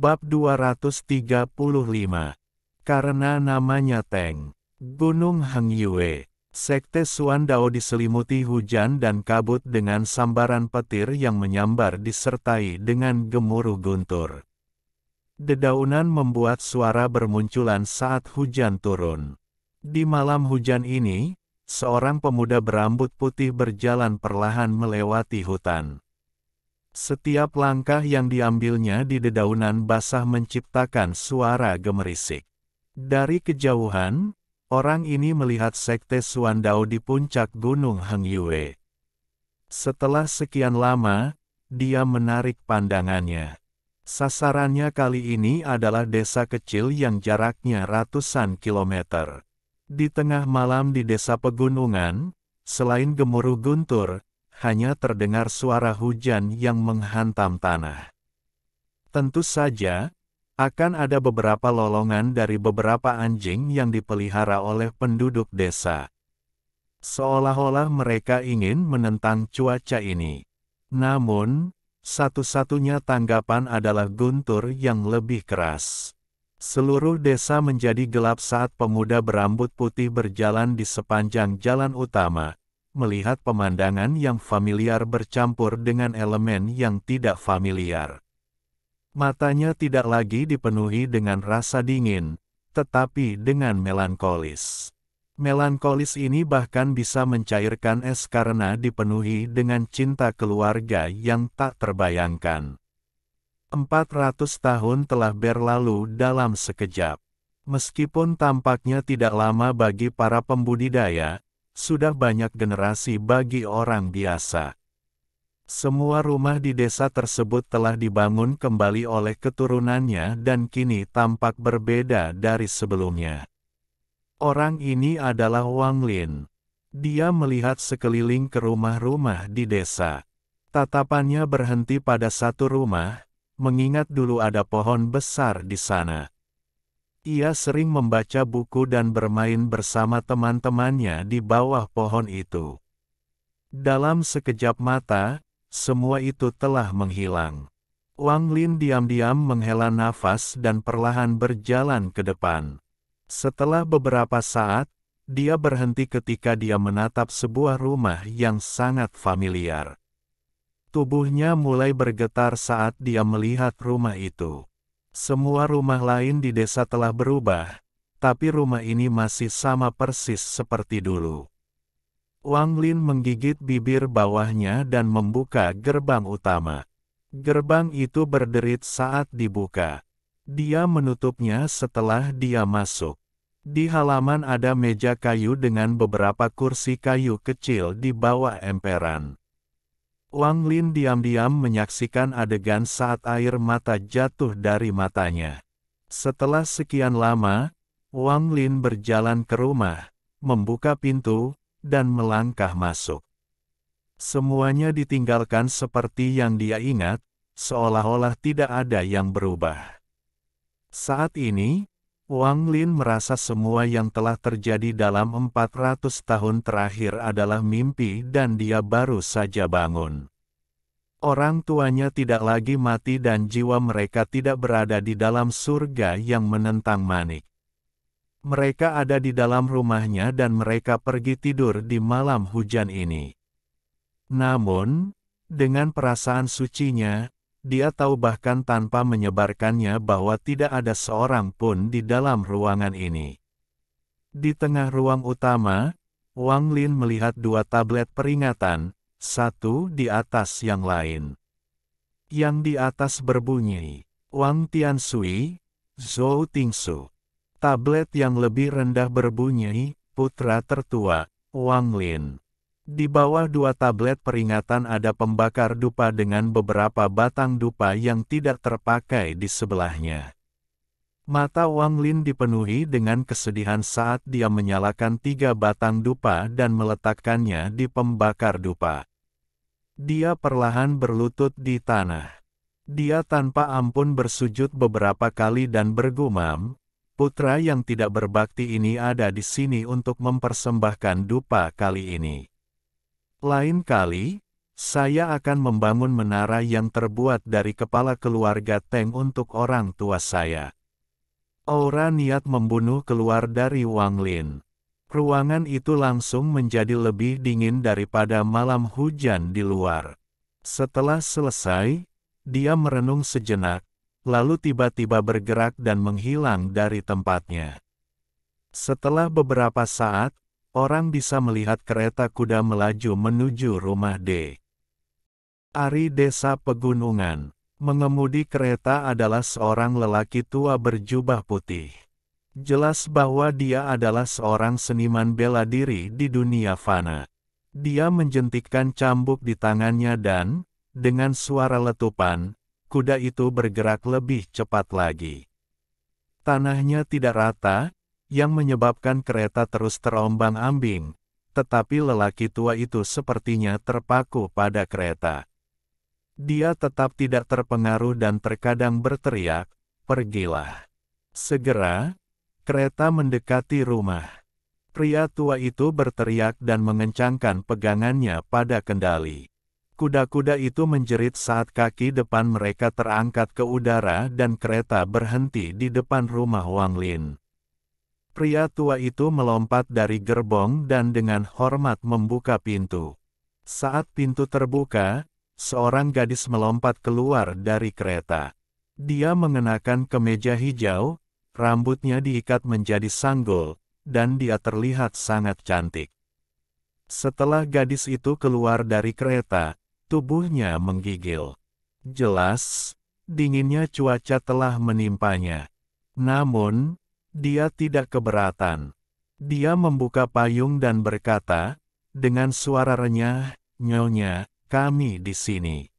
Bab 235. Karena namanya Teng. Gunung Hangyue. Sekte Xuan Dao diselimuti hujan dan kabut dengan sambaran petir yang menyambar disertai dengan gemuruh guntur. Dedaunan membuat suara bermunculan saat hujan turun. Di malam hujan ini, seorang pemuda berambut putih berjalan perlahan melewati hutan. Setiap langkah yang diambilnya di dedaunan basah menciptakan suara gemerisik. Dari kejauhan, orang ini melihat sekte Xuan Dao di puncak Gunung Hangyue. Setelah sekian lama, dia menarik pandangannya. Sasarannya kali ini adalah desa kecil yang jaraknya ratusan kilometer. Di tengah malam di desa pegunungan, selain gemuruh guntur, hanya terdengar suara hujan yang menghantam tanah. Tentu saja, akan ada beberapa lolongan dari beberapa anjing yang dipelihara oleh penduduk desa. Seolah-olah mereka ingin menentang cuaca ini. Namun, satu-satunya tanggapan adalah guntur yang lebih keras. Seluruh desa menjadi gelap saat pemuda berambut putih berjalan di sepanjang jalan utama, melihat pemandangan yang familiar bercampur dengan elemen yang tidak familiar. Matanya tidak lagi dipenuhi dengan rasa dingin, tetapi dengan melankolis. Melankolis ini bahkan bisa mencairkan es karena dipenuhi dengan cinta keluarga yang tak terbayangkan. 400 tahun telah berlalu dalam sekejap. Meskipun tampaknya tidak lama bagi para pembudidaya, sudah banyak generasi bagi orang biasa. Semua rumah di desa tersebut telah dibangun kembali oleh keturunannya dan kini tampak berbeda dari sebelumnya. Orang ini adalah Wang Lin. Dia melihat sekeliling ke rumah-rumah di desa. Tatapannya berhenti pada satu rumah, mengingat dulu ada pohon besar di sana. Ia sering membaca buku dan bermain bersama teman-temannya di bawah pohon itu. Dalam sekejap mata, semua itu telah menghilang. Wang Lin diam-diam menghela nafas dan perlahan berjalan ke depan. Setelah beberapa saat, dia berhenti ketika dia menatap sebuah rumah yang sangat familiar. Tubuhnya mulai bergetar saat dia melihat rumah itu. Semua rumah lain di desa telah berubah, tapi rumah ini masih sama persis seperti dulu. Wang Lin menggigit bibir bawahnya dan membuka gerbang utama. Gerbang itu berderit saat dibuka. Dia menutupnya setelah dia masuk. Di halaman ada meja kayu dengan beberapa kursi kayu kecil di bawah emperan. Wang Lin diam-diam menyaksikan adegan saat air mata jatuh dari matanya. Setelah sekian lama, Wang Lin berjalan ke rumah, membuka pintu, dan melangkah masuk. Semuanya ditinggalkan seperti yang dia ingat, seolah-olah tidak ada yang berubah. Saat ini, Wang Lin merasa semua yang telah terjadi dalam 400 tahun terakhir adalah mimpi dan dia baru saja bangun. Orang tuanya tidak lagi mati dan jiwa mereka tidak berada di dalam surga yang menentang manik. Mereka ada di dalam rumahnya dan mereka pergi tidur di malam hujan ini. Namun, dengan perasaan sucinya, dia tahu bahkan tanpa menyebarkannya bahwa tidak ada seorang pun di dalam ruangan ini. Di tengah ruang utama, Wang Lin melihat dua tablet peringatan, satu di atas yang lain. Yang di atas berbunyi, Wang Tianshui, Zhou Tingsu. Tablet yang lebih rendah berbunyi, putra tertua, Wang Lin. Di bawah dua tablet peringatan ada pembakar dupa dengan beberapa batang dupa yang tidak terpakai di sebelahnya. Mata Wang Lin dipenuhi dengan kesedihan saat dia menyalakan 3 batang dupa dan meletakkannya di pembakar dupa. Dia perlahan berlutut di tanah. Dia tanpa ampun bersujud beberapa kali dan bergumam, "Putra yang tidak berbakti ini ada di sini untuk mempersembahkan dupa kali ini. Lain kali, Saya akan membangun menara yang terbuat dari kepala keluarga Teng untuk orang tua saya. Aura niat membunuh keluar dari Wang Lin. Ruangan itu langsung menjadi lebih dingin daripada malam hujan di luar. Setelah selesai, dia merenung sejenak, lalu tiba-tiba bergerak dan menghilang dari tempatnya. Setelah beberapa saat, orang bisa melihat kereta kuda melaju menuju rumah D. Ari desa pegunungan. Mengemudi kereta adalah seorang lelaki tua berjubah putih. Jelas bahwa dia adalah seorang seniman bela diri di dunia fana. Dia menjentikkan cambuk di tangannya dan, dengan suara letupan, kuda itu bergerak lebih cepat lagi. Tanahnya tidak rata, yang menyebabkan kereta terus terombang-ambing, tetapi lelaki tua itu sepertinya terpaku pada kereta. Dia tetap tidak terpengaruh dan terkadang berteriak, "Pergilah." Segera, kereta mendekati rumah. Pria tua itu berteriak dan mengencangkan pegangannya pada kendali. Kuda-kuda itu menjerit saat kaki depan mereka terangkat ke udara dan kereta berhenti di depan rumah Wang Lin. Pria tua itu melompat dari gerbong dan dengan hormat membuka pintu. Saat pintu terbuka, seorang gadis melompat keluar dari kereta. Dia mengenakan kemeja hijau, rambutnya diikat menjadi sanggul, dan dia terlihat sangat cantik. Setelah gadis itu keluar dari kereta, tubuhnya menggigil. Jelas, dinginnya cuaca telah menimpanya. Namun, dia tidak keberatan. Dia membuka payung dan berkata, dengan suara renyah, "Nyonya, kami di sini."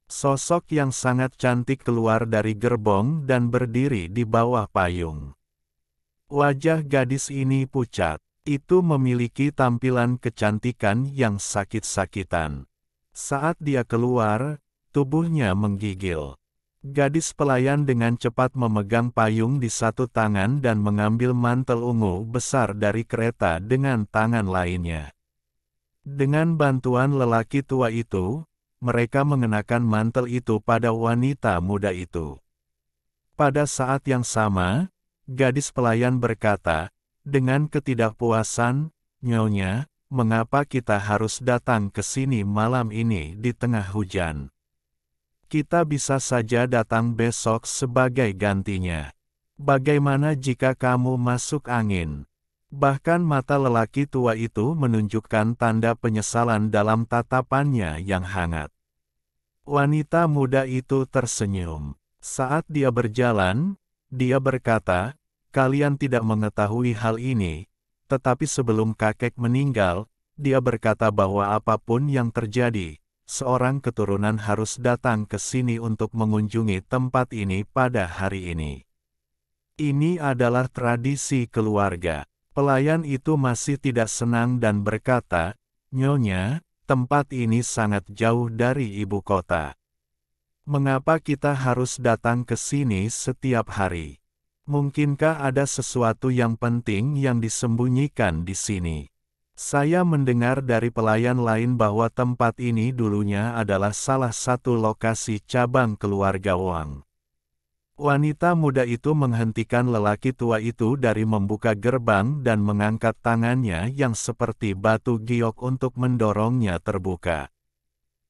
Sosok yang sangat cantik keluar dari gerbong dan berdiri di bawah payung. Wajah gadis ini pucat. Itu memiliki tampilan kecantikan yang sakit-sakitan. Saat dia keluar, tubuhnya menggigil. Gadis pelayan dengan cepat memegang payung di satu tangan dan mengambil mantel ungu besar dari kereta dengan tangan lainnya. Dengan bantuan lelaki tua itu, mereka mengenakan mantel itu pada wanita muda itu. Pada saat yang sama, gadis pelayan berkata, dengan ketidakpuasan, "Nyonya, mengapa kita harus datang ke sini malam ini di tengah hujan? Kita bisa saja datang besok sebagai gantinya. Bagaimana jika kamu masuk angin?" Bahkan mata lelaki tua itu menunjukkan tanda penyesalan dalam tatapannya yang hangat. Wanita muda itu tersenyum. Saat dia berjalan, dia berkata, "Kalian tidak mengetahui hal ini, tetapi sebelum kakek meninggal, dia berkata bahwa apapun yang terjadi, seorang keturunan harus datang ke sini untuk mengunjungi tempat ini pada hari ini. Ini adalah tradisi keluarga." Pelayan itu masih tidak senang dan berkata, "Nyonya, tempat ini sangat jauh dari ibu kota. Mengapa kita harus datang ke sini setiap hari? Mungkinkah ada sesuatu yang penting yang disembunyikan di sini?" Saya mendengar dari pelayan lain bahwa tempat ini dulunya adalah salah satu lokasi cabang keluarga Wang. Wanita muda itu menghentikan lelaki tua itu dari membuka gerbang dan mengangkat tangannya yang seperti batu giok untuk mendorongnya terbuka.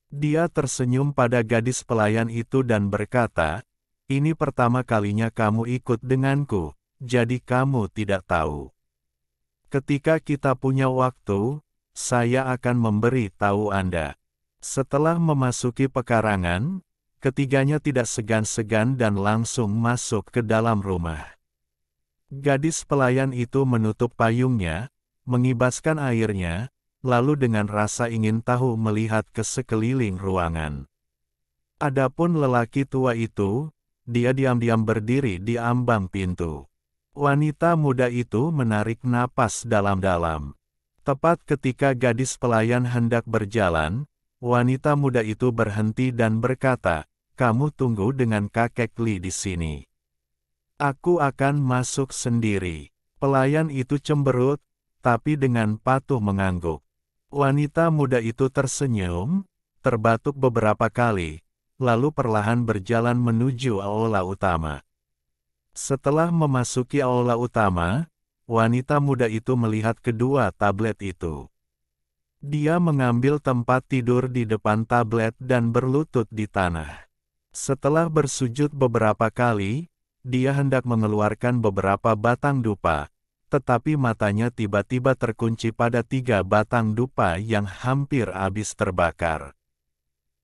Dia tersenyum pada gadis pelayan itu dan berkata, "Ini pertama kalinya kamu ikut denganku, jadi kamu tidak tahu. Ketika kita punya waktu, saya akan memberi tahu Anda." Setelah memasuki pekarangan, ketiganya tidak segan-segan dan langsung masuk ke dalam rumah. Gadis pelayan itu menutup payungnya, mengibaskan airnya, lalu dengan rasa ingin tahu melihat ke sekeliling ruangan. Adapun lelaki tua itu, dia diam-diam berdiri di ambang pintu. Wanita muda itu menarik napas dalam-dalam. Tepat ketika gadis pelayan hendak berjalan, wanita muda itu berhenti dan berkata, "Kamu tunggu dengan kakek Li di sini. Aku akan masuk sendiri." Pelayan itu cemberut, tapi dengan patuh mengangguk. Wanita muda itu tersenyum, terbatuk beberapa kali, lalu perlahan berjalan menuju aula utama. Setelah memasuki aula utama, wanita muda itu melihat kedua tablet itu. Dia mengambil tempat tidur di depan tablet dan berlutut di tanah. Setelah bersujud beberapa kali, dia hendak mengeluarkan beberapa batang dupa, tetapi matanya tiba-tiba terkunci pada 3 batang dupa yang hampir habis terbakar.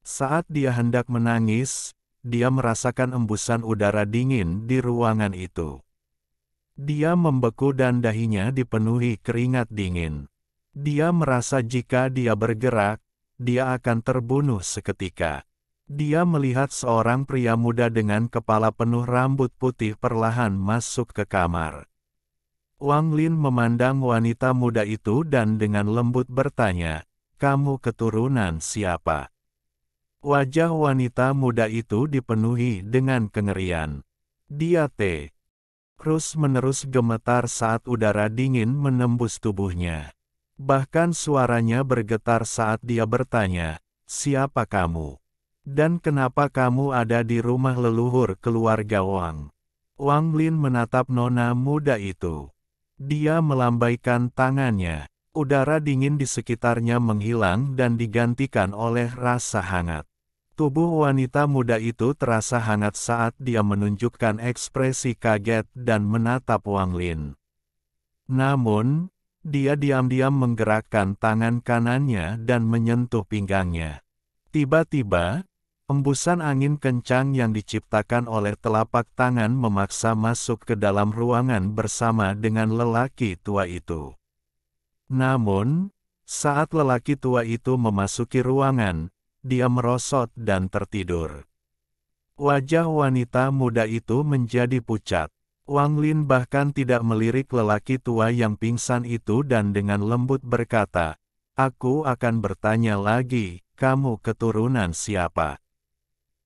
Saat dia hendak menangis, dia merasakan embusan udara dingin di ruangan itu. Dia membeku dan dahinya dipenuhi keringat dingin. Dia merasa jika dia bergerak, dia akan terbunuh seketika. Dia melihat seorang pria muda dengan kepala penuh rambut putih perlahan masuk ke kamar. Wang Lin memandang wanita muda itu dan dengan lembut bertanya, "Kamu keturunan siapa?" Wajah wanita muda itu dipenuhi dengan kengerian. Dia terus-menerus gemetar saat udara dingin menembus tubuhnya. Bahkan suaranya bergetar saat dia bertanya, "Siapa kamu? Dan kenapa kamu ada di rumah leluhur keluarga Wang?" Wang Lin menatap nona muda itu. Dia melambaikan tangannya. Udara dingin di sekitarnya menghilang dan digantikan oleh rasa hangat. Tubuh wanita muda itu terasa hangat saat dia menunjukkan ekspresi kaget dan menatap Wang Lin. Namun, dia diam-diam menggerakkan tangan kanannya dan menyentuh pinggangnya. Tiba-tiba, embusan angin kencang yang diciptakan oleh telapak tangan memaksa masuk ke dalam ruangan bersama dengan lelaki tua itu. Namun, saat lelaki tua itu memasuki ruangan, dia merosot dan tertidur. Wajah wanita muda itu menjadi pucat. Wang Lin bahkan tidak melirik lelaki tua yang pingsan itu dan dengan lembut berkata, "Aku akan bertanya lagi, kamu keturunan siapa?"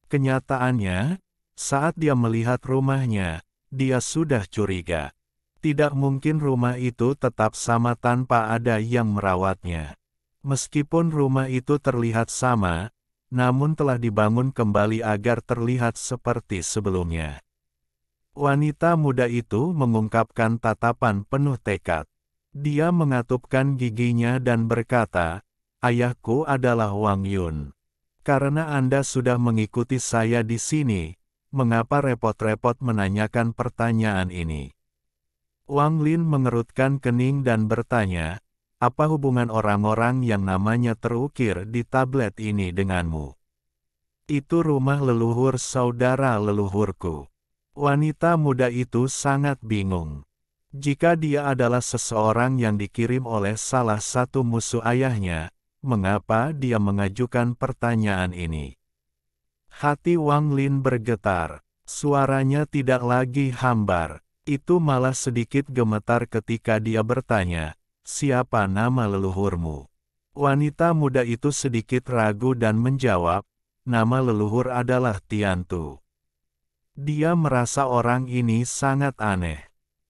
Kenyataannya, saat dia melihat rumahnya, dia sudah curiga. Tidak mungkin rumah itu tetap sama tanpa ada yang merawatnya. Meskipun rumah itu terlihat sama, namun telah dibangun kembali agar terlihat seperti sebelumnya. Wanita muda itu mengungkapkan tatapan penuh tekad. Dia mengatupkan giginya dan berkata, "Ayahku adalah Wang Yun. Karena Anda sudah mengikuti saya di sini, mengapa repot-repot menanyakan pertanyaan ini?" Wang Lin mengerutkan kening dan bertanya, "Apa hubungan orang-orang yang namanya terukir di tablet ini denganmu?" "Itu rumah leluhur saudara leluhurku." Wanita muda itu sangat bingung. Jika dia adalah seseorang yang dikirim oleh salah satu musuh ayahnya, mengapa dia mengajukan pertanyaan ini? Hati Wang Lin bergetar. Suaranya tidak lagi hambar. Itu malah sedikit gemetar ketika dia bertanya, "Siapa nama leluhurmu?" Wanita muda itu sedikit ragu dan menjawab, "Nama leluhur adalah Tiantu." Dia merasa orang ini sangat aneh.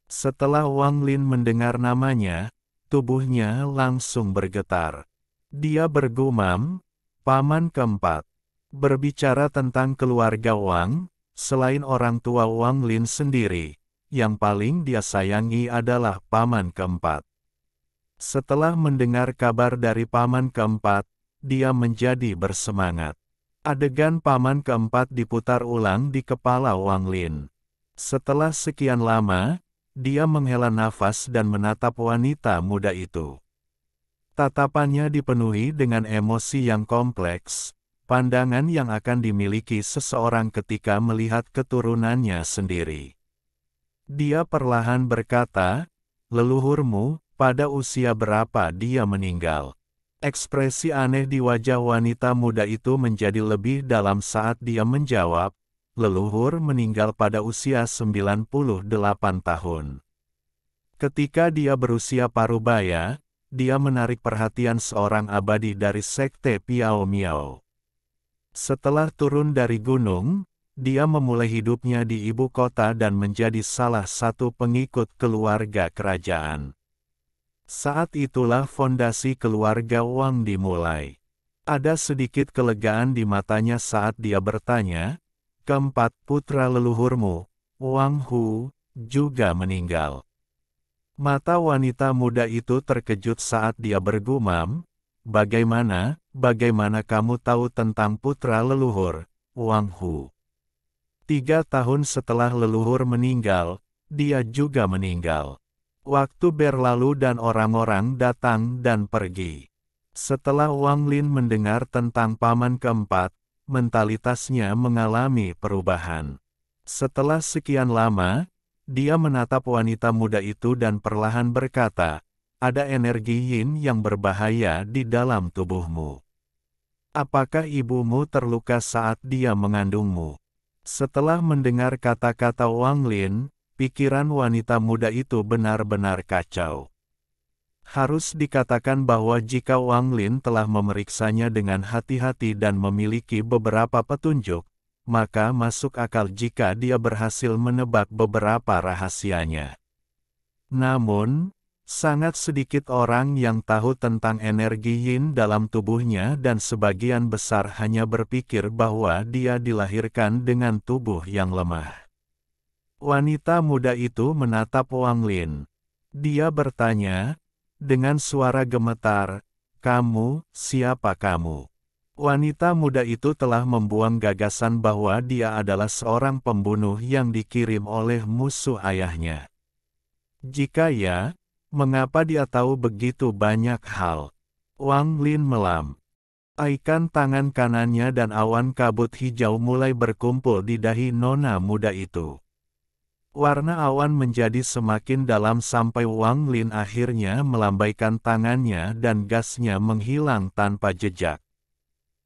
Setelah Wang Lin mendengar namanya, tubuhnya langsung bergetar. Dia bergumam, "Paman keempat." Berbicara tentang keluarga Wang, selain orang tua Wang Lin sendiri, yang paling dia sayangi adalah paman keempat. Setelah mendengar kabar dari paman keempat, dia menjadi bersemangat. Adegan paman keempat diputar ulang di kepala Wang Lin. Setelah sekian lama, dia menghela nafas dan menatap wanita muda itu. Tatapannya dipenuhi dengan emosi yang kompleks, pandangan yang akan dimiliki seseorang ketika melihat keturunannya sendiri. Dia perlahan berkata, "Leluhurmu, pada usia berapa dia meninggal?" Ekspresi aneh di wajah wanita muda itu menjadi lebih dalam saat dia menjawab, "Leluhur meninggal pada usia 98 tahun." Ketika dia berusia parubaya, dia menarik perhatian seorang abadi dari sekte Piao Miao. Setelah turun dari gunung, dia memulai hidupnya di ibu kota dan menjadi salah satu pengikut keluarga kerajaan. Saat itulah fondasi keluarga Wang dimulai. Ada sedikit kelegaan di matanya saat dia bertanya, keempat putra leluhurmu, Wang Hu, juga meninggal. Mata wanita muda itu terkejut saat dia bergumam, bagaimana kamu tahu tentang putra leluhur, Wang Hu? 3 tahun setelah leluhur meninggal, dia juga meninggal. Waktu berlalu dan orang-orang datang dan pergi. Setelah Wang Lin mendengar tentang paman keempat, mentalitasnya mengalami perubahan. Setelah sekian lama, dia menatap wanita muda itu dan perlahan berkata, ada energi yin yang berbahaya di dalam tubuhmu. Apakah ibumu terluka saat dia mengandungmu? Setelah mendengar kata-kata Wang Lin, pikiran wanita muda itu benar-benar kacau. Harus dikatakan bahwa jika Wang Lin telah memeriksanya dengan hati-hati dan memiliki beberapa petunjuk, maka masuk akal jika dia berhasil menebak beberapa rahasianya. Namun, sangat sedikit orang yang tahu tentang energi yin dalam tubuhnya dan sebagian besar hanya berpikir bahwa dia dilahirkan dengan tubuh yang lemah. Wanita muda itu menatap Wang Lin. Dia bertanya, dengan suara gemetar, kamu, siapa kamu? Wanita muda itu telah membuang gagasan bahwa dia adalah seorang pembunuh yang dikirim oleh musuh ayahnya. Jika ya, mengapa dia tahu begitu banyak hal? Wang Lin melambaikan tangan kanannya dan awan kabut hijau mulai berkumpul di dahi nona muda itu. Warna awan menjadi semakin dalam sampai Wang Lin akhirnya melambaikan tangannya dan gasnya menghilang tanpa jejak.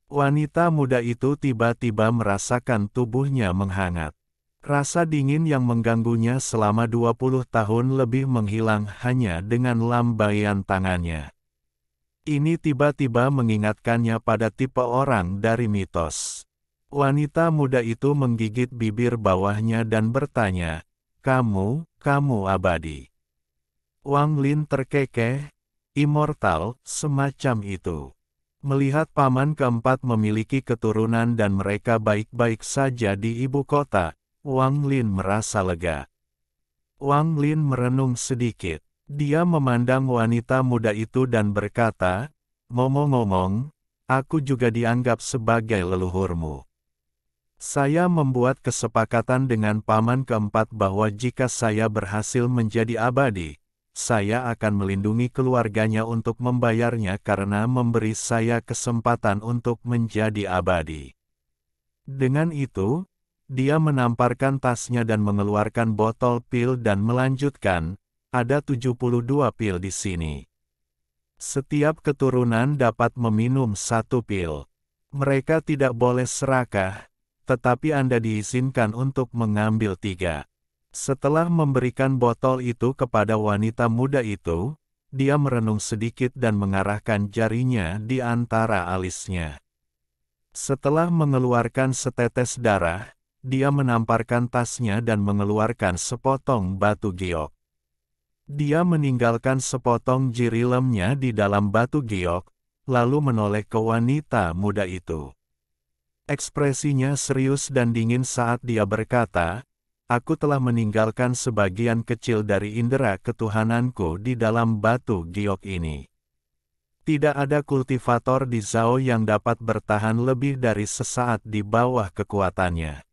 Wanita muda itu tiba-tiba merasakan tubuhnya menghangat. Rasa dingin yang mengganggunya selama 20 tahun lebih menghilang hanya dengan lambaian tangannya. Ini tiba-tiba mengingatkannya pada tipe orang dari mitos. Wanita muda itu menggigit bibir bawahnya dan bertanya, kamu abadi. Wang Lin terkekeh, immortal, semacam itu. Melihat paman keempat memiliki keturunan dan mereka baik-baik saja di ibu kota, Wang Lin merasa lega. Wang Lin merenung sedikit. Dia memandang wanita muda itu dan berkata, ngomong-ngomong, aku juga dianggap sebagai leluhurmu. Saya membuat kesepakatan dengan paman keempat bahwa jika saya berhasil menjadi abadi, saya akan melindungi keluarganya untuk membayarnya karena memberi saya kesempatan untuk menjadi abadi. Dengan itu, dia menamparkan tasnya dan mengeluarkan botol pil dan melanjutkan, ada 72 pil di sini. Setiap keturunan dapat meminum 1 pil. Mereka tidak boleh serakah, tetapi Anda diizinkan untuk mengambil 3. Setelah memberikan botol itu kepada wanita muda itu, dia merenung sedikit dan mengarahkan jarinya di antara alisnya. Setelah mengeluarkan setetes darah, dia menamparkan tasnya dan mengeluarkan sepotong batu giok. Dia meninggalkan sepotong jirilemnya di dalam batu giok, lalu menoleh ke wanita muda itu. Ekspresinya serius dan dingin saat dia berkata, aku telah meninggalkan sebagian kecil dari indera ketuhananku di dalam batu giok ini. Tidak ada kultivator di Zhao yang dapat bertahan lebih dari sesaat di bawah kekuatannya.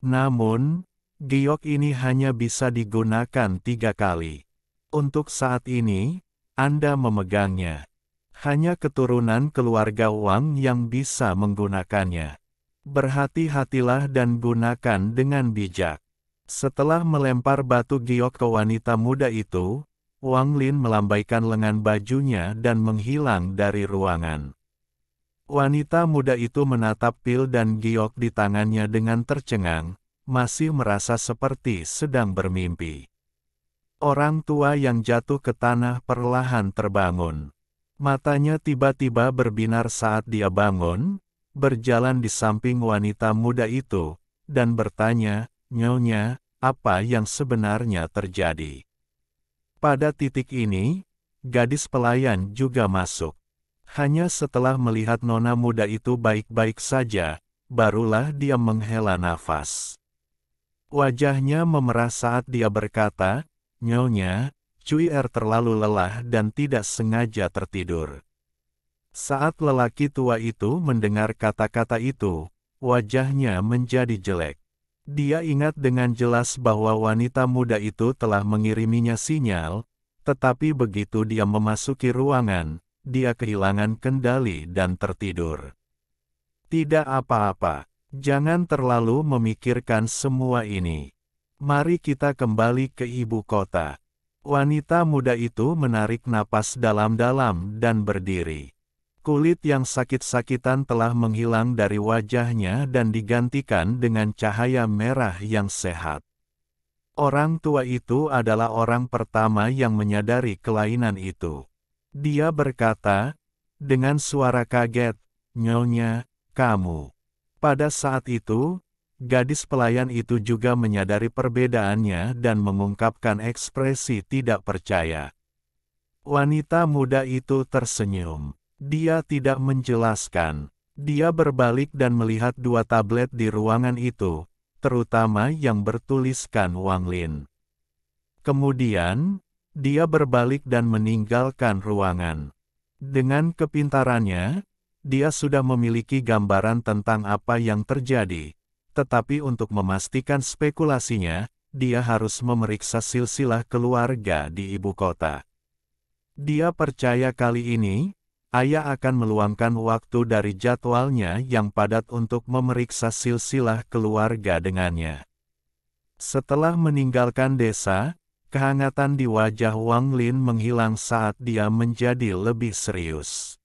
Namun, giok ini hanya bisa digunakan 3 kali. Untuk saat ini, Anda memegangnya. Hanya keturunan keluarga Wang yang bisa menggunakannya. Berhati-hatilah dan gunakan dengan bijak. Setelah melempar batu giok ke wanita muda itu, Wang Lin melambaikan lengan bajunya dan menghilang dari ruangan. Wanita muda itu menatap pil dan giok di tangannya dengan tercengang, masih merasa seperti sedang bermimpi. Orang tua yang jatuh ke tanah perlahan terbangun. Matanya tiba-tiba berbinar saat dia bangun, berjalan di samping wanita muda itu, dan bertanya, Nyonya, apa yang sebenarnya terjadi? Pada titik ini, gadis pelayan juga masuk. Hanya setelah melihat nona muda itu baik-baik saja, barulah dia menghela nafas. Wajahnya memerah saat dia berkata, "Nyonya, Cui Er terlalu lelah dan tidak sengaja tertidur." Saat lelaki tua itu mendengar kata-kata itu, wajahnya menjadi jelek. Dia ingat dengan jelas bahwa wanita muda itu telah mengiriminya sinyal, tetapi begitu dia memasuki ruangan, dia kehilangan kendali dan tertidur. Tidak apa-apa, jangan terlalu memikirkan semua ini. Mari kita kembali ke ibu kota. Wanita muda itu menarik napas dalam-dalam dan berdiri. Kulit yang sakit-sakitan telah menghilang dari wajahnya dan digantikan dengan cahaya merah yang sehat. Orang tua itu adalah orang pertama yang menyadari kelainan itu. Dia berkata, dengan suara kaget, "Nyonya, kamu." Pada saat itu, gadis pelayan itu juga menyadari perbedaannya dan mengungkapkan ekspresi tidak percaya. Wanita muda itu tersenyum. Dia tidak menjelaskan. Dia berbalik dan melihat dua tablet di ruangan itu, terutama yang bertuliskan Wang Lin. Kemudian, dia berbalik dan meninggalkan ruangan. Dengan kepintarannya, dia sudah memiliki gambaran tentang apa yang terjadi, tetapi untuk memastikan spekulasinya, dia harus memeriksa silsilah keluarga di ibu kota. Dia percaya kali ini, ayah akan meluangkan waktu dari jadwalnya yang padat untuk memeriksa silsilah keluarga dengannya. Setelah meninggalkan desa, kehangatan di wajah Wang Lin menghilang saat dia menjadi lebih serius.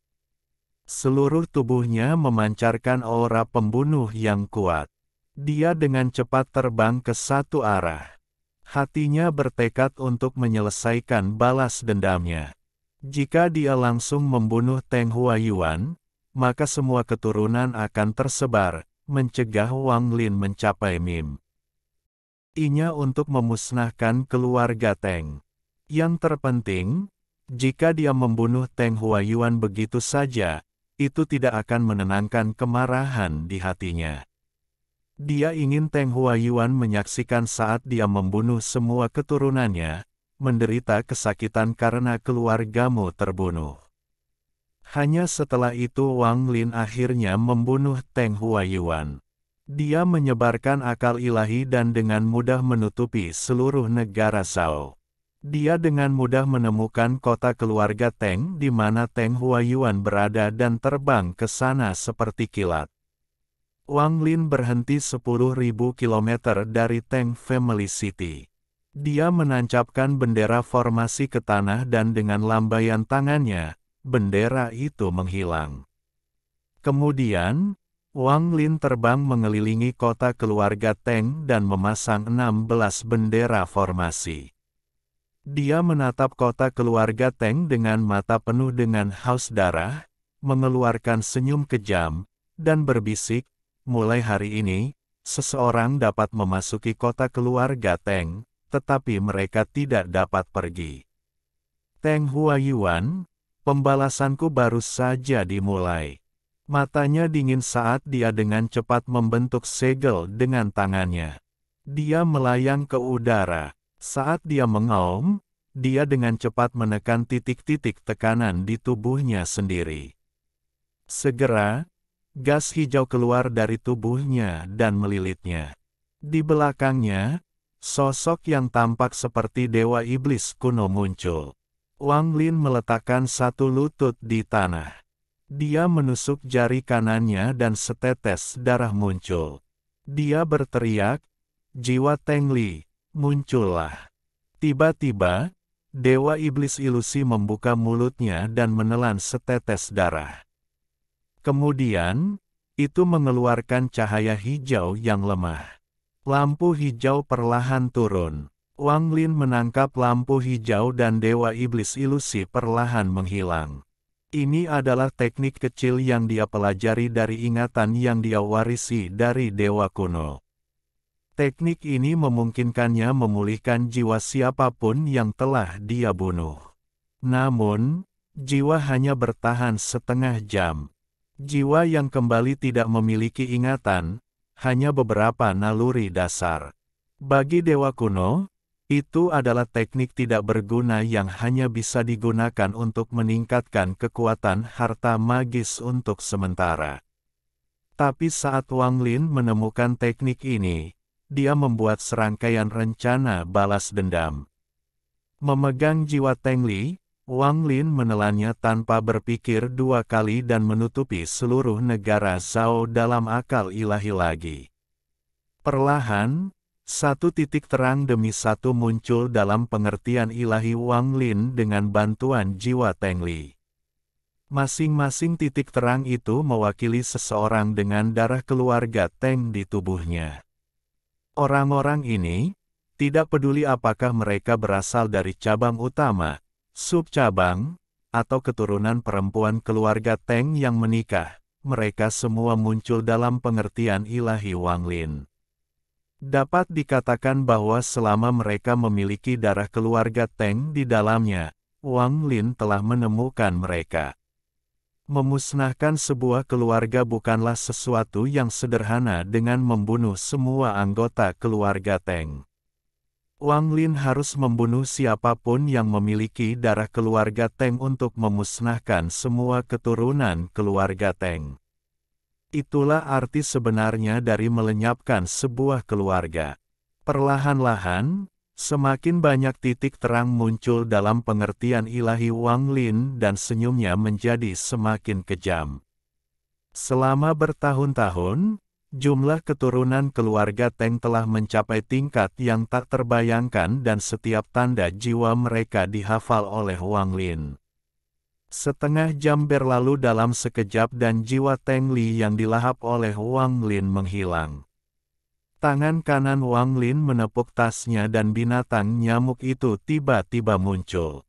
Seluruh tubuhnya memancarkan aura pembunuh yang kuat. Dia dengan cepat terbang ke satu arah. Hatinya bertekad untuk menyelesaikan balas dendamnya. Jika dia langsung membunuh Teng Huayuan, maka semua keturunan akan tersebar, mencegah Wang Lin mencapai mimpinya untuk memusnahkan keluarga Teng. Yang terpenting, jika dia membunuh Teng Huayuan begitu saja, itu tidak akan menenangkan kemarahan di hatinya. Dia ingin Teng Huayuan menyaksikan saat dia membunuh semua keturunannya, menderita kesakitan karena keluargamu terbunuh. Hanya setelah itu Wang Lin akhirnya membunuh Teng Huayuan. Dia menyebarkan akal ilahi dan dengan mudah menutupi seluruh negara Zhao. Dia dengan mudah menemukan kota keluarga Teng di mana Teng Huayuan berada dan terbang ke sana seperti kilat. Wang Lin berhenti 10.000 kilometer dari Teng Family City. Dia menancapkan bendera formasi ke tanah dan dengan lambaian tangannya, bendera itu menghilang. Kemudian, Wang Lin terbang mengelilingi kota keluarga Teng dan memasang 16 bendera formasi. Dia menatap kota keluarga Teng dengan mata penuh dengan haus darah, mengeluarkan senyum kejam, dan berbisik, "Mulai hari ini, seseorang dapat memasuki kota keluarga Teng, tetapi mereka tidak dapat pergi." Teng Huayuan, pembalasanku baru saja dimulai. Matanya dingin saat dia dengan cepat membentuk segel dengan tangannya. Dia melayang ke udara. Saat dia mengaum, dia dengan cepat menekan titik-titik tekanan di tubuhnya sendiri. Segera, gas hijau keluar dari tubuhnya dan melilitnya. Di belakangnya, sosok yang tampak seperti dewa iblis kuno muncul. Wang Lin meletakkan satu lutut di tanah. Dia menusuk jari kanannya dan setetes darah muncul. Dia berteriak, "Jiwa Teng Li, muncullah." Tiba-tiba, dewa iblis ilusi membuka mulutnya dan menelan setetes darah. Kemudian, itu mengeluarkan cahaya hijau yang lemah. Lampu hijau perlahan turun. Wang Lin menangkap lampu hijau dan dewa iblis ilusi perlahan menghilang. Ini adalah teknik kecil yang dia pelajari dari ingatan yang dia warisi dari dewa kuno. Teknik ini memungkinkannya memulihkan jiwa siapapun yang telah dia bunuh. Namun, Jiwa hanya bertahan setengah jam. Jiwa yang kembali tidak memiliki ingatan, hanya beberapa naluri dasar. Bagi dewa kuno, itu adalah teknik tidak berguna yang hanya bisa digunakan untuk meningkatkan kekuatan harta magis untuk sementara. Tapi saat Wang Lin menemukan teknik ini, dia membuat serangkaian rencana balas dendam. Memegang jiwa Teng Li, Wang Lin menelannya tanpa berpikir dua kali dan menutupi seluruh negara Zhao dalam akal ilahi lagi. Perlahan, satu titik terang demi satu muncul dalam pengertian ilahi Wang Lin dengan bantuan jiwa Teng Li. Masing-masing titik terang itu mewakili seseorang dengan darah keluarga Teng di tubuhnya. Orang-orang ini, tidak peduli apakah mereka berasal dari cabang utama, subcabang, atau keturunan perempuan keluarga Teng yang menikah, mereka semua muncul dalam pengertian ilahi Wang Lin. Dapat dikatakan bahwa selama mereka memiliki darah keluarga Teng di dalamnya, Wang Lin telah menemukan mereka. Memusnahkan sebuah keluarga bukanlah sesuatu yang sederhana dengan membunuh semua anggota keluarga Teng. Wang Lin harus membunuh siapapun yang memiliki darah keluarga Teng untuk memusnahkan semua keturunan keluarga Teng. Itulah arti sebenarnya dari melenyapkan sebuah keluarga. Perlahan-lahan, semakin banyak titik terang muncul dalam pengertian ilahi Wang Lin dan senyumnya menjadi semakin kejam. Selama bertahun-tahun, jumlah keturunan keluarga Teng telah mencapai tingkat yang tak terbayangkan dan setiap tanda jiwa mereka dihafal oleh Wang Lin. Setengah jam berlalu dalam sekejap dan jiwa Teng Li yang dilahap oleh Wang Lin menghilang. Tangan kanan Wang Lin menepuk tasnya dan binatang nyamuk itu tiba-tiba muncul.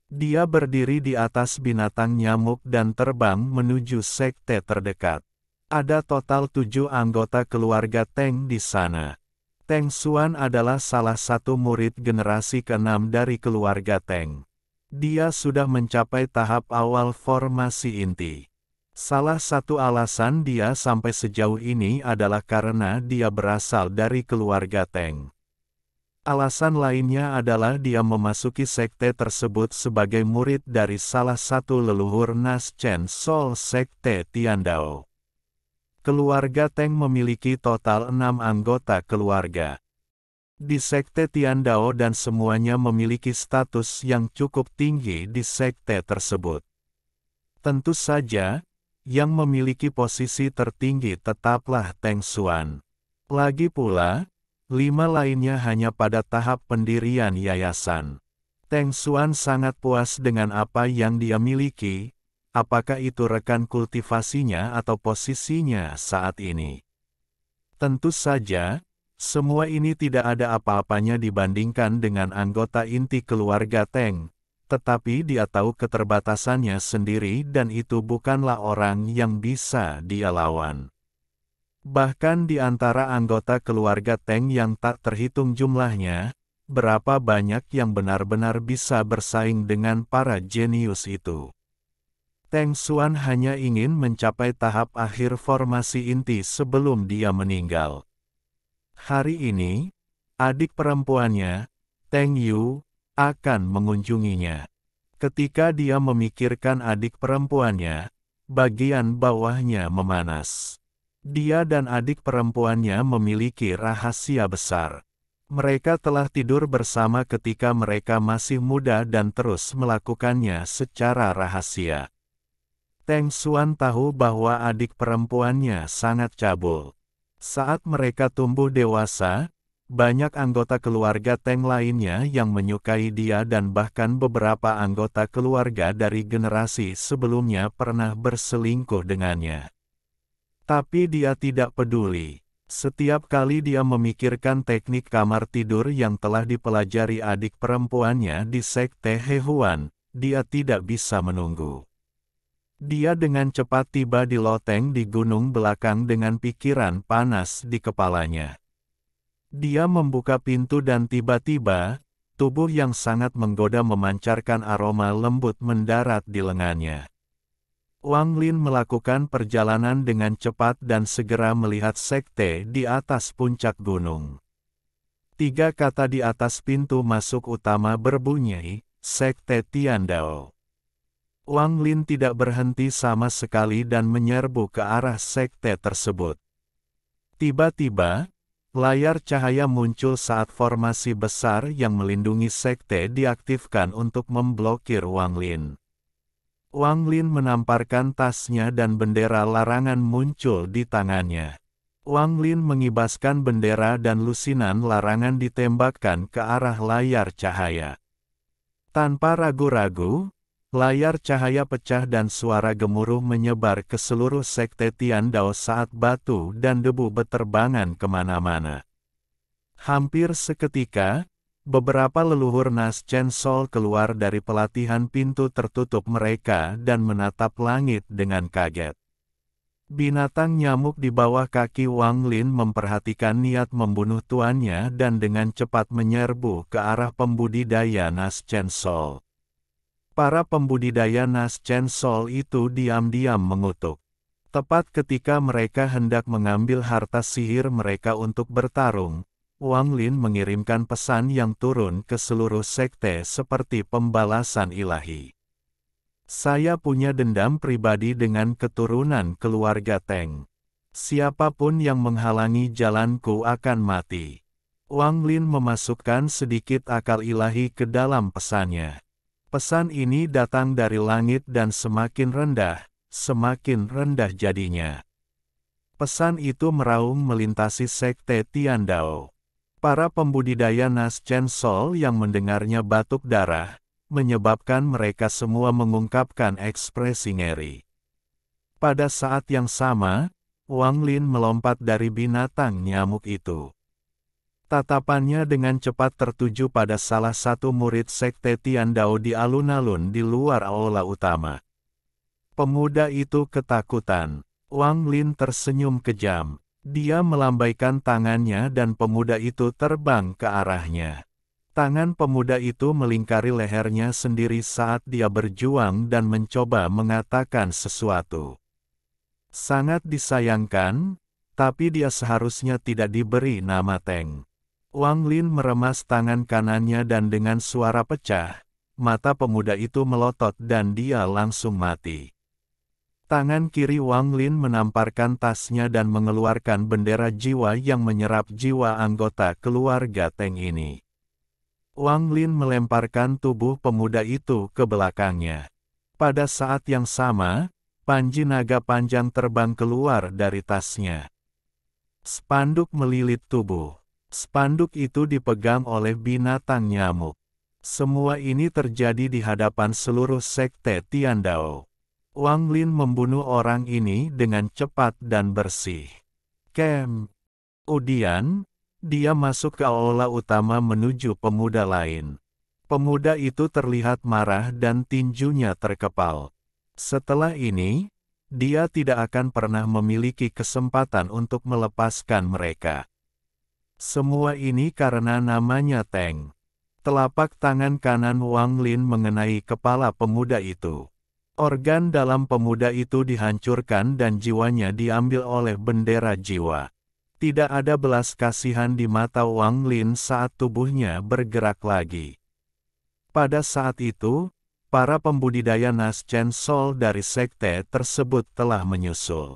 Dia berdiri di atas binatang nyamuk dan terbang menuju sekte terdekat. Ada total 7 anggota keluarga Teng di sana. Teng Xuan adalah salah satu murid generasi ke-6 dari keluarga Teng. Dia sudah mencapai tahap awal formasi inti. Salah satu alasan dia sampai sejauh ini adalah karena dia berasal dari keluarga Teng. Alasan lainnya adalah dia memasuki sekte tersebut sebagai murid dari salah satu leluhur Nas Chen Sol Sekte Tiandao. Keluarga Teng memiliki total 6 anggota keluarga di sekte Tiandao dan semuanya memiliki status yang cukup tinggi di sekte tersebut. Tentu saja, yang memiliki posisi tertinggi tetaplah Teng Xuan. Lagi pula, 5 lainnya hanya pada tahap pendirian yayasan. Teng Xuan sangat puas dengan apa yang dia miliki, apakah itu rekan kultivasinya atau posisinya saat ini. Tentu saja, semua ini tidak ada apa-apanya dibandingkan dengan anggota inti keluarga Teng. Tetapi dia tahu keterbatasannya sendiri dan itu bukanlah orang yang bisa dia lawan. Bahkan di antara anggota keluarga Teng yang tak terhitung jumlahnya, berapa banyak yang benar-benar bisa bersaing dengan para jenius itu. Teng Xuan hanya ingin mencapai tahap akhir formasi inti sebelum dia meninggal. Hari ini, adik perempuannya, Teng Yu, akan mengunjunginya. Ketika dia memikirkan adik perempuannya, bagian bawahnya memanas. Dia dan adik perempuannya memiliki rahasia besar. Mereka telah tidur bersama ketika mereka masih muda dan terus melakukannya secara rahasia. Teng Xuan tahu bahwa adik perempuannya sangat cabul. Saat mereka tumbuh dewasa, banyak anggota keluarga Teng lainnya yang menyukai dia dan bahkan beberapa anggota keluarga dari generasi sebelumnya pernah berselingkuh dengannya. Tapi dia tidak peduli. Setiap kali dia memikirkan teknik kamar tidur yang telah dipelajari adik perempuannya di sekte Hehuan, dia tidak bisa menunggu. Dia dengan cepat tiba di loteng di gunung belakang dengan pikiran panas di kepalanya. Dia membuka pintu dan tiba-tiba, tubuh yang sangat menggoda memancarkan aroma lembut mendarat di lengannya. Wang Lin melakukan perjalanan dengan cepat dan segera melihat sekte di atas puncak gunung. 3 kata di atas pintu masuk utama berbunyi, Sekte Tiandao. Wang Lin tidak berhenti sama sekali dan menyerbu ke arah sekte tersebut. Tiba-tiba, layar cahaya muncul saat formasi besar yang melindungi sekte diaktifkan untuk memblokir Wang Lin. Wang Lin menamparkan tasnya dan bendera larangan muncul di tangannya. Wang Lin mengibaskan bendera dan lusinan larangan ditembakkan ke arah layar cahaya. Tanpa ragu-ragu, layar cahaya pecah dan suara gemuruh menyebar ke seluruh sekte Tiandao saat batu dan debu beterbangan kemana-mana. Hampir seketika, beberapa leluhur Nas Chen Sol keluar dari pelatihan pintu tertutup mereka dan menatap langit dengan kaget. Binatang nyamuk di bawah kaki Wang Lin memperhatikan niat membunuh tuannya dan dengan cepat menyerbu ke arah pembudidaya Nas Chen Sol. Para pembudidaya Nas Chen Sol itu diam-diam mengutuk. Tepat ketika mereka hendak mengambil harta sihir mereka untuk bertarung, Wang Lin mengirimkan pesan yang turun ke seluruh sekte seperti pembalasan ilahi. Saya punya dendam pribadi dengan keturunan keluarga Teng. Siapapun yang menghalangi jalanku akan mati. Wang Lin memasukkan sedikit akal ilahi ke dalam pesannya. Pesan ini datang dari langit dan semakin rendah jadinya. Pesan itu meraung melintasi sekte Tiandao. Para pembudidaya Nas Chen Sol yang mendengarnya batuk darah, menyebabkan mereka semua mengungkapkan ekspresi ngeri. Pada saat yang sama, Wang Lin melompat dari binatang nyamuk itu. Tatapannya dengan cepat tertuju pada salah satu murid sekte Tiandao di alun-alun di luar aula utama. Pemuda itu ketakutan. Wang Lin tersenyum kejam. Dia melambaikan tangannya dan pemuda itu terbang ke arahnya. Tangan pemuda itu melingkari lehernya sendiri saat dia berjuang dan mencoba mengatakan sesuatu. Sangat disayangkan, tapi dia seharusnya tidak diberi nama Teng. Wang Lin meremas tangan kanannya dan dengan suara pecah, mata pemuda itu melotot dan dia langsung mati. Tangan kiri Wang Lin menamparkan tasnya dan mengeluarkan bendera jiwa yang menyerap jiwa anggota keluarga Teng ini. Wang Lin melemparkan tubuh pemuda itu ke belakangnya. Pada saat yang sama, panji naga panjang terbang keluar dari tasnya. Spanduk melilit tubuh. Spanduk itu dipegang oleh binatang nyamuk. Semua ini terjadi di hadapan seluruh sekte Tiandao. Wang Lin membunuh orang ini dengan cepat dan bersih. Kemudian, dia masuk ke aula utama menuju pemuda lain. Pemuda itu terlihat marah dan tinjunya terkepal. Setelah ini, dia tidak akan pernah memiliki kesempatan untuk melepaskan mereka. Semua ini karena namanya Teng. Telapak tangan kanan Wang Lin mengenai kepala pemuda itu. Organ dalam pemuda itu dihancurkan dan jiwanya diambil oleh bendera jiwa. Tidak ada belas kasihan di mata Wang Lin saat tubuhnya bergerak lagi. Pada saat itu, para pembudidaya Nas Chen Sol dari sekte tersebut telah menyusul.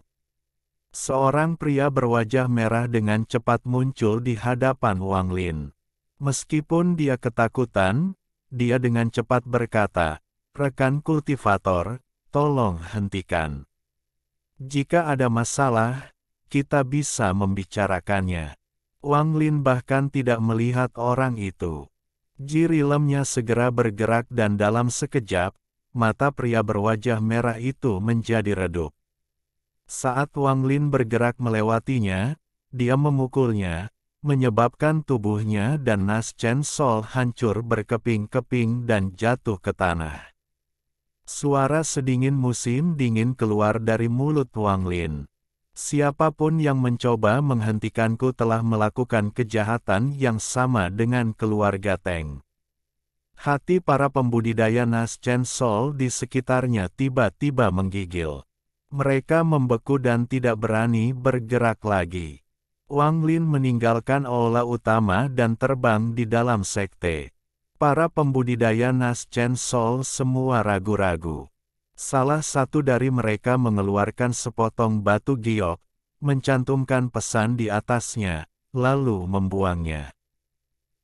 Seorang pria berwajah merah dengan cepat muncul di hadapan Wang Lin. Meskipun dia ketakutan, dia dengan cepat berkata, "Rekan kultivator, tolong hentikan. Jika ada masalah, kita bisa membicarakannya." Wang Lin bahkan tidak melihat orang itu. Jiri lemnya segera bergerak dan dalam sekejap, mata pria berwajah merah itu menjadi redup. Saat Wang Lin bergerak melewatinya, dia memukulnya, menyebabkan tubuhnya dan Nas Chen Sol hancur berkeping-keping dan jatuh ke tanah. Suara sedingin musim dingin keluar dari mulut Wang Lin. Siapapun yang mencoba menghentikanku telah melakukan kejahatan yang sama dengan keluarga Teng. Hati para pembudidaya Nas Chen Sol di sekitarnya tiba-tiba menggigil. Mereka membeku dan tidak berani bergerak lagi. Wang Lin meninggalkan aula utama dan terbang di dalam sekte. Para pembudidaya Nas Chen Sol semua ragu-ragu. Salah satu dari mereka mengeluarkan sepotong batu giok, mencantumkan pesan di atasnya, lalu membuangnya.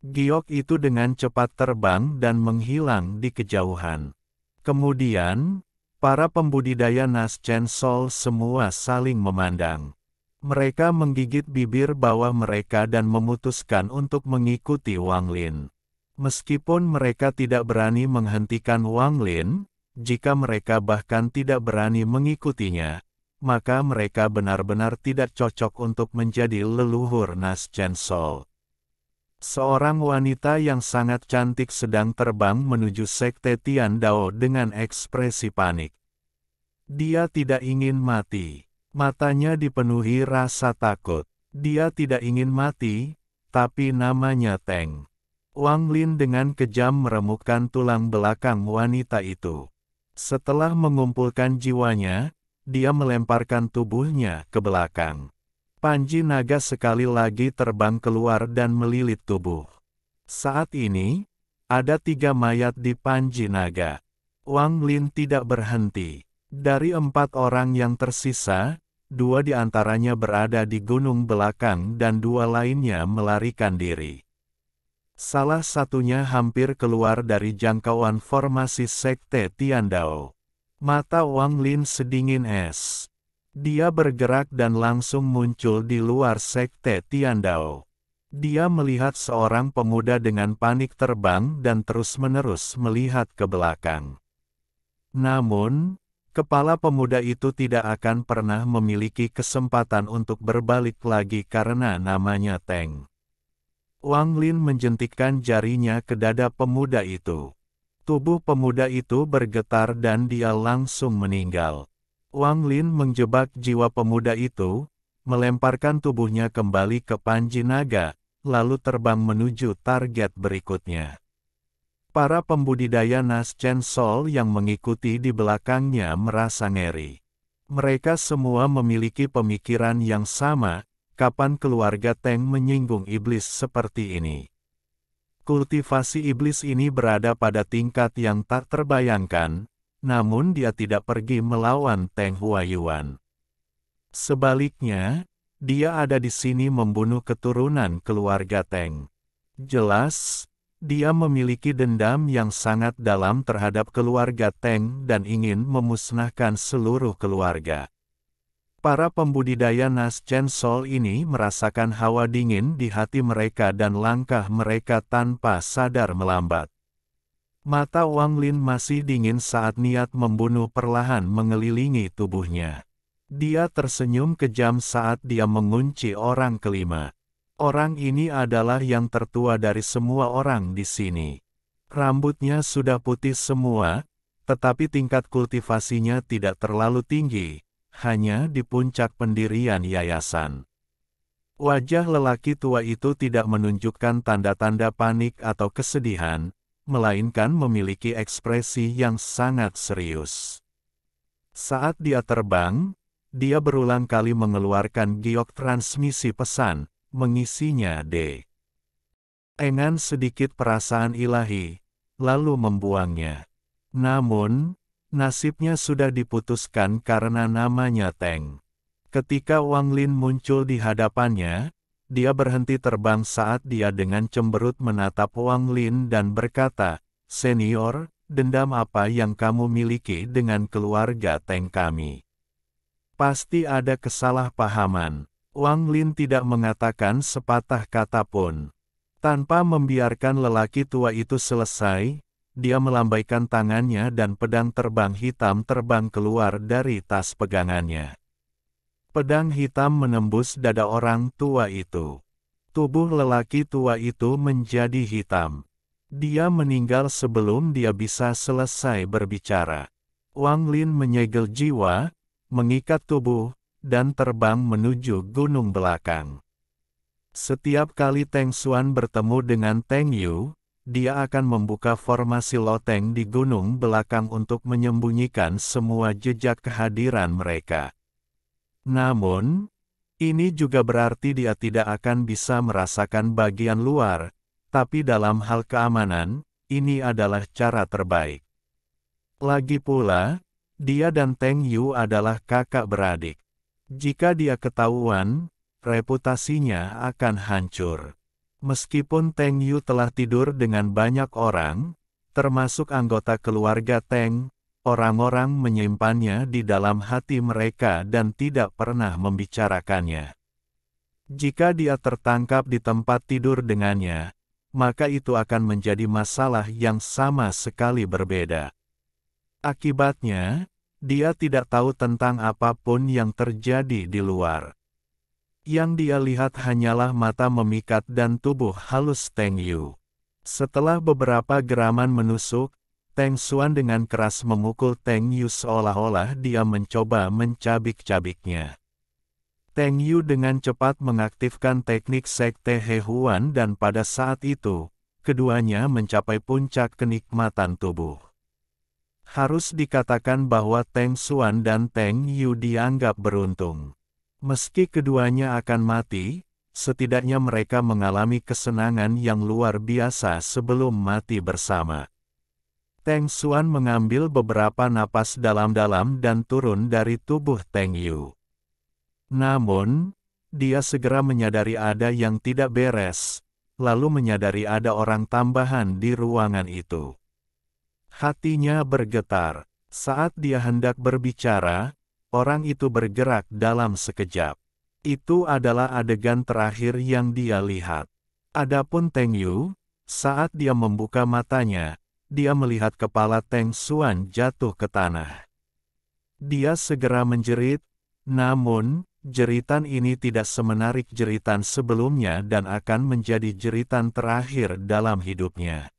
Giok itu dengan cepat terbang dan menghilang di kejauhan. Kemudian, para pembudidaya Nas Chen Sol semua saling memandang. Mereka menggigit bibir bawah mereka dan memutuskan untuk mengikuti Wang Lin. Meskipun mereka tidak berani menghentikan Wang Lin, jika mereka bahkan tidak berani mengikutinya, maka mereka benar-benar tidak cocok untuk menjadi leluhur Nas Chen Sol. Seorang wanita yang sangat cantik sedang terbang menuju sekte Tian Dao dengan ekspresi panik. Dia tidak ingin mati. Matanya dipenuhi rasa takut. Dia tidak ingin mati, tapi namanya Teng. Wang Lin dengan kejam meremukkan tulang belakang wanita itu. Setelah mengumpulkan jiwanya, dia melemparkan tubuhnya ke belakang. Panji naga sekali lagi terbang keluar dan melilit tubuh. Saat ini, ada 3 mayat di panji naga. Wang Lin tidak berhenti. Dari 4 orang yang tersisa, 2 di antaranya berada di gunung belakang dan 2 lainnya melarikan diri. Salah satunya hampir keluar dari jangkauan formasi sekte Tian Dao. Mata Wang Lin sedingin es. Dia bergerak dan langsung muncul di luar sekte Tian Dao. Dia melihat seorang pemuda dengan panik terbang dan terus-menerus melihat ke belakang. Namun, kepala pemuda itu tidak akan pernah memiliki kesempatan untuk berbalik lagi karena namanya Teng. Wang Lin menjentikkan jarinya ke dada pemuda itu. Tubuh pemuda itu bergetar dan dia langsung meninggal. Wang Lin menjebak jiwa pemuda itu, melemparkan tubuhnya kembali ke panji naga, lalu terbang menuju target berikutnya. Para pembudidaya Nas Chen Sol yang mengikuti di belakangnya merasa ngeri. Mereka semua memiliki pemikiran yang sama, kapan keluarga Teng menyinggung iblis seperti ini. Kultivasi iblis ini berada pada tingkat yang tak terbayangkan, namun dia tidak pergi melawan Teng Huayuan. Sebaliknya, dia ada di sini membunuh keturunan keluarga Teng. Jelas, dia memiliki dendam yang sangat dalam terhadap keluarga Teng dan ingin memusnahkan seluruh keluarga. Para pembudidaya Nas Chen Sol ini merasakan hawa dingin di hati mereka dan langkah mereka tanpa sadar melambat. Mata Wang Lin masih dingin saat niat membunuh perlahan mengelilingi tubuhnya. Dia tersenyum kejam saat dia mengunci orang kelima. Orang ini adalah yang tertua dari semua orang di sini. Rambutnya sudah putih semua, tetapi tingkat kultivasinya tidak terlalu tinggi, hanya di puncak pendirian yayasan. Wajah lelaki tua itu tidak menunjukkan tanda-tanda panik atau kesedihan, melainkan memiliki ekspresi yang sangat serius. Saat dia terbang, dia berulang kali mengeluarkan giok transmisi pesan, mengisinya dengan sedikit perasaan ilahi, lalu membuangnya. Namun, nasibnya sudah diputuskan karena namanya Teng. Ketika Wang Lin muncul di hadapannya, dia berhenti terbang saat dia dengan cemberut menatap Wang Lin dan berkata, "Senior, dendam apa yang kamu miliki dengan keluarga Teng kami? Pasti ada kesalahpahaman." Wang Lin tidak mengatakan sepatah kata pun. Tanpa membiarkan lelaki tua itu selesai, dia melambaikan tangannya dan pedang terbang hitam terbang keluar dari tas pegangannya. Pedang hitam menembus dada orang tua itu. Tubuh lelaki tua itu menjadi hitam. Dia meninggal sebelum dia bisa selesai berbicara. Wang Lin menyegel jiwa, mengikat tubuh, dan terbang menuju gunung belakang. Setiap kali Teng Xuan bertemu dengan Teng Yu, dia akan membuka formasi loteng di gunung belakang untuk menyembunyikan semua jejak kehadiran mereka. Namun, ini juga berarti dia tidak akan bisa merasakan bagian luar, tapi dalam hal keamanan, ini adalah cara terbaik. Lagi pula, dia dan Teng Yu adalah kakak beradik. Jika dia ketahuan, reputasinya akan hancur. Meskipun Teng Yu telah tidur dengan banyak orang, termasuk anggota keluarga Teng, orang-orang menyimpannya di dalam hati mereka dan tidak pernah membicarakannya. Jika dia tertangkap di tempat tidur dengannya, maka itu akan menjadi masalah yang sama sekali berbeda. Akibatnya, dia tidak tahu tentang apapun yang terjadi di luar. Yang dia lihat hanyalah mata memikat dan tubuh halus Teng Yu. Setelah beberapa geraman menusuk, Teng Xuan dengan keras memukul Teng Yu seolah-olah dia mencoba mencabik-cabiknya. Teng Yu dengan cepat mengaktifkan teknik Sekte He Huan dan pada saat itu, keduanya mencapai puncak kenikmatan tubuh. Harus dikatakan bahwa Teng Xuan dan Teng Yu dianggap beruntung. Meski keduanya akan mati, setidaknya mereka mengalami kesenangan yang luar biasa sebelum mati bersama. Teng Xuan mengambil beberapa napas dalam-dalam dan turun dari tubuh Teng Yu. Namun, dia segera menyadari ada yang tidak beres, lalu menyadari ada orang tambahan di ruangan itu. Hatinya bergetar. Saat dia hendak berbicara, orang itu bergerak dalam sekejap. Itu adalah adegan terakhir yang dia lihat. Adapun Teng Yu, saat dia membuka matanya, dia melihat kepala Teng Xuan jatuh ke tanah. Dia segera menjerit, namun, jeritan ini tidak semenarik jeritan sebelumnya dan akan menjadi jeritan terakhir dalam hidupnya.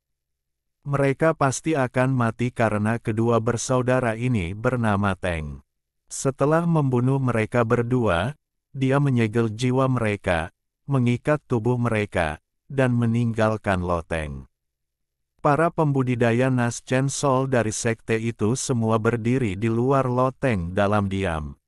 Mereka pasti akan mati karena kedua bersaudara ini bernama Teng. Setelah membunuh mereka berdua, dia menyegel jiwa mereka, mengikat tubuh mereka, dan meninggalkan loteng. Para pembudidaya Nas Chen Sol dari sekte itu semua berdiri di luar loteng dalam diam.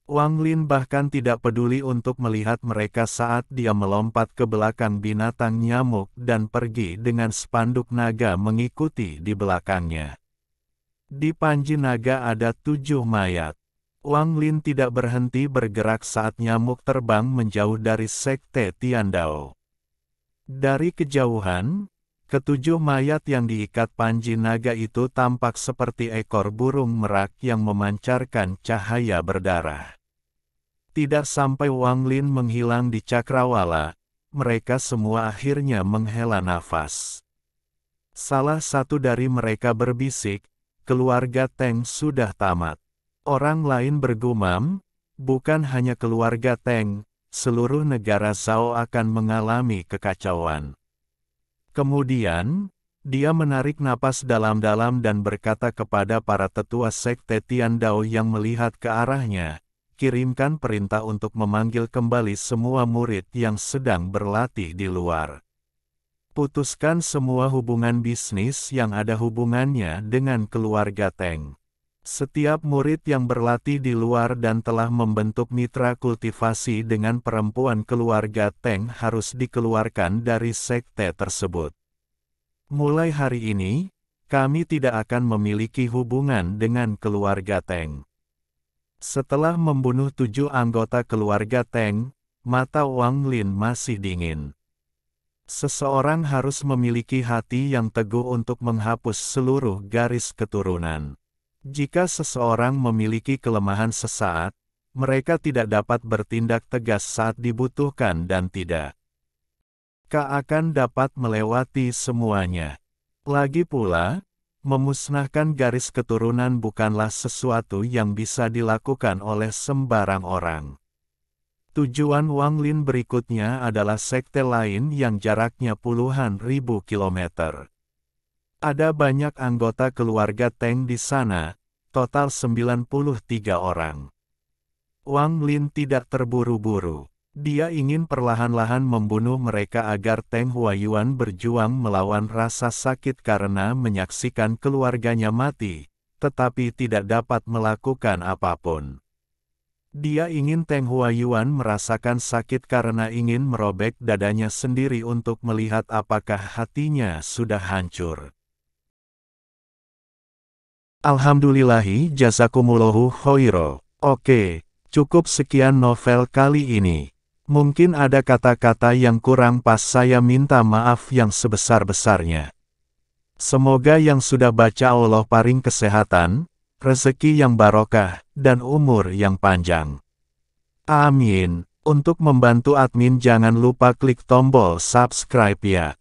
Wang Lin bahkan tidak peduli untuk melihat mereka saat dia melompat ke belakang binatang nyamuk dan pergi dengan spanduk naga mengikuti di belakangnya. Di panji naga ada 7 mayat. Wang Lin tidak berhenti bergerak saat nyamuk terbang menjauh dari sekte Tiandao. Dari kejauhan, ketujuh mayat yang diikat panji naga itu tampak seperti ekor burung merak yang memancarkan cahaya berdarah. Tidak sampai Wang Lin menghilang di cakrawala, mereka semua akhirnya menghela nafas. Salah satu dari mereka berbisik, keluarga Teng sudah tamat. Orang lain bergumam, bukan hanya keluarga Teng, seluruh negara Zhao akan mengalami kekacauan. Kemudian, dia menarik napas dalam-dalam dan berkata kepada para tetua sekte Tiandao yang melihat ke arahnya, kirimkan perintah untuk memanggil kembali semua murid yang sedang berlatih di luar. Putuskan semua hubungan bisnis yang ada hubungannya dengan keluarga Teng. Setiap murid yang berlatih di luar dan telah membentuk mitra kultivasi dengan perempuan keluarga Teng harus dikeluarkan dari sekte tersebut. Mulai hari ini, kami tidak akan memiliki hubungan dengan keluarga Teng. Setelah membunuh 7 anggota keluarga Teng, mata Wang Lin masih dingin. Seseorang harus memiliki hati yang teguh untuk menghapus seluruh garis keturunan. Jika seseorang memiliki kelemahan sesaat, mereka tidak dapat bertindak tegas saat dibutuhkan dan tidak akan dapat melewati semuanya. Lagi pula, memusnahkan garis keturunan bukanlah sesuatu yang bisa dilakukan oleh sembarang orang. Tujuan Wang Lin berikutnya adalah sekte lain yang jaraknya puluhan ribu kilometer. Ada banyak anggota keluarga Teng di sana, total 93 orang. Wang Lin tidak terburu-buru. Dia ingin perlahan-lahan membunuh mereka agar Teng Huayuan berjuang melawan rasa sakit karena menyaksikan keluarganya mati, tetapi tidak dapat melakukan apapun. Dia ingin Teng Huayuan merasakan sakit karena ingin merobek dadanya sendiri untuk melihat apakah hatinya sudah hancur. Alhamdulillahi jazakumullahu khairo. Oke, cukup sekian novel kali ini. Mungkin ada kata-kata yang kurang pas, saya minta maaf yang sebesar-besarnya. Semoga yang sudah baca Allah paring kesehatan, rezeki yang barokah, dan umur yang panjang. Amin. Untuk membantu admin jangan lupa klik tombol subscribe ya.